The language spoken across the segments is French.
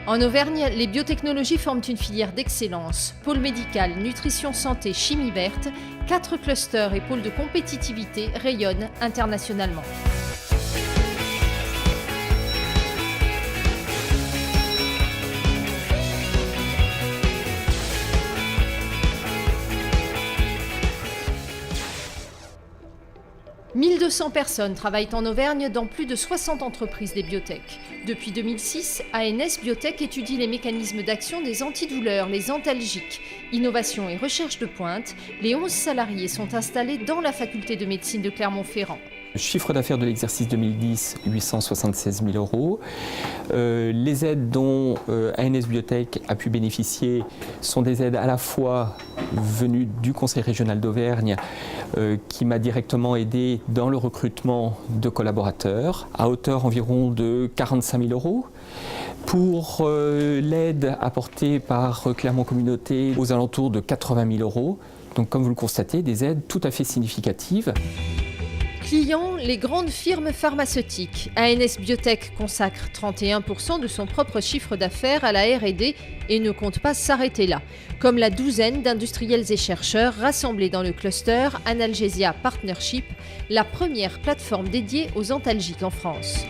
En Auvergne, les biotechnologies forment une filière d'excellence. Pôle médical, nutrition santé, chimie verte, 4 clusters et pôles de compétitivité rayonnent internationalement. « 1200 personnes travaillent en Auvergne dans plus de 60 entreprises des biotech. Depuis 2006, ANS Biotech étudie les mécanismes d'action des antidouleurs, les antalgiques. Innovation et recherche de pointe, les 11 salariés sont installés dans la faculté de médecine de Clermont-Ferrand. Le chiffre d'affaires de l'exercice 2010, 876 000 euros. Les aides dont ANS Biotech a pu bénéficier sont des aides à la fois venues du Conseil régional d'Auvergne, qui m'a directement aidé dans le recrutement de collaborateurs, à hauteur environ de 45 000 euros. Pour l'aide apportée par Clermont Communauté, aux alentours de 80 000 euros. Donc comme vous le constatez, des aides tout à fait significatives. Clients, les grandes firmes pharmaceutiques. ANS Biotech consacre 31% de son propre chiffre d'affaires à la R&D et ne compte pas s'arrêter là. Comme la douzaine d'industriels et chercheurs rassemblés dans le cluster Analgesia Partnership, la première plateforme dédiée aux antalgiques en France.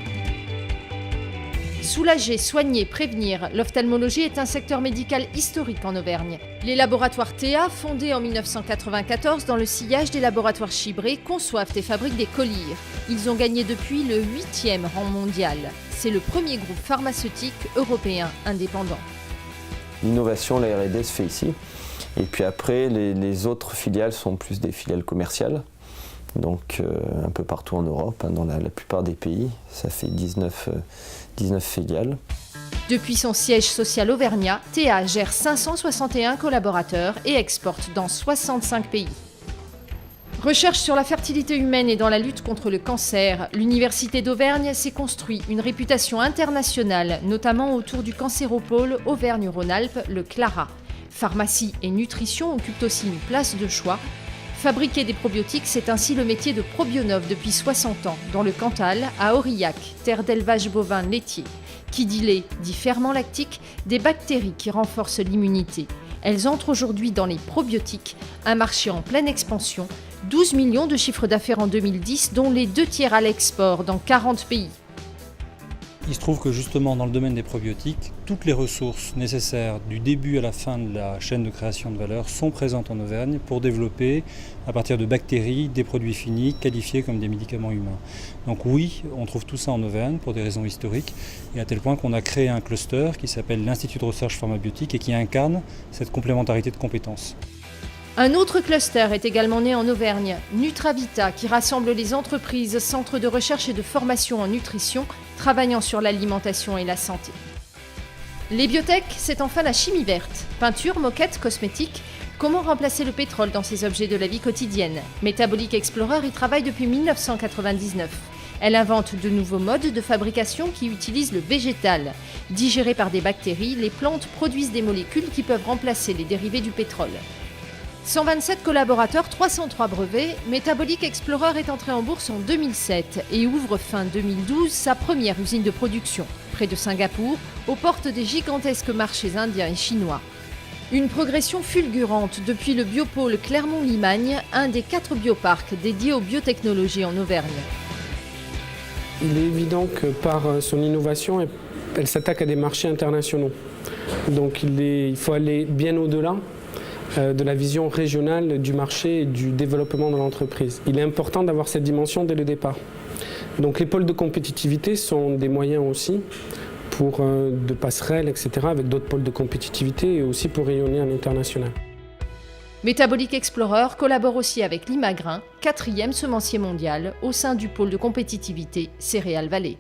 Soulager, soigner, prévenir, l'ophtalmologie est un secteur médical historique en Auvergne. Les laboratoires Théa, fondés en 1994 dans le sillage des laboratoires Chibré, conçoivent et fabriquent des collyres. Ils ont gagné depuis le 8e rang mondial. C'est le premier groupe pharmaceutique européen indépendant. L'innovation, la R&D se fait ici. Et puis après, les autres filiales sont plus des filiales commerciales. Donc un peu partout en Europe, dans la plupart des pays, ça fait 19 filiales. Depuis son siège social auvergnat, Théa gère 561 collaborateurs et exporte dans 65 pays. Recherche sur la fertilité humaine et dans la lutte contre le cancer, l'Université d'Auvergne s'est construit une réputation internationale, notamment autour du cancéropôle Auvergne-Rhône-Alpes, le CLARA. Pharmacie et nutrition occupent aussi une place de choix. Fabriquer des probiotiques, c'est ainsi le métier de Probionov depuis 60 ans, dans le Cantal, à Aurillac, terre d'élevage bovin laitier. Qui dit lait, dit ferment lactique, des bactéries qui renforcent l'immunité. Elles entrent aujourd'hui dans les probiotiques, un marché en pleine expansion, 12 millions de chiffres d'affaires en 2010, dont les 2/3 à l'export dans 40 pays. Il se trouve que justement dans le domaine des probiotiques, toutes les ressources nécessaires du début à la fin de la chaîne de création de valeur sont présentes en Auvergne pour développer à partir de bactéries des produits finis qualifiés comme des médicaments humains. Donc oui, on trouve tout ça en Auvergne pour des raisons historiques et à tel point qu'on a créé un cluster qui s'appelle l'Institut de recherche pharmaceutique et qui incarne cette complémentarité de compétences. Un autre cluster est également né en Auvergne, Nutravita, qui rassemble les entreprises, centres de recherche et de formation en nutrition, travaillant sur l'alimentation et la santé. Les biotech, c'est enfin la chimie verte. Peinture, moquette, cosmétiques. Comment remplacer le pétrole dans ces objets de la vie quotidienne? Metabolic Explorer y travaille depuis 1999. Elle invente de nouveaux modes de fabrication qui utilisent le végétal. Digérées par des bactéries, les plantes produisent des molécules qui peuvent remplacer les dérivés du pétrole. 127 collaborateurs, 303 brevets, Metabolic Explorer est entré en bourse en 2007 et ouvre fin 2012 sa première usine de production, près de Singapour, aux portes des gigantesques marchés indiens et chinois. Une progression fulgurante depuis le biopôle Clermont-Limagne, un des 4 bioparcs dédiés aux biotechnologies en Auvergne. Il est évident que par son innovation, elle s'attaque à des marchés internationaux. Donc il faut aller bien au-delà de la vision régionale du marché et du développement de l'entreprise. Il est important d'avoir cette dimension dès le départ. Donc les pôles de compétitivité sont des moyens aussi pour de passerelles, etc., avec d'autres pôles de compétitivité et aussi pour rayonner à l'international. Metabolic Explorer collabore aussi avec Limagrain, 4e semencier mondial, au sein du pôle de compétitivité Céréales Vallée.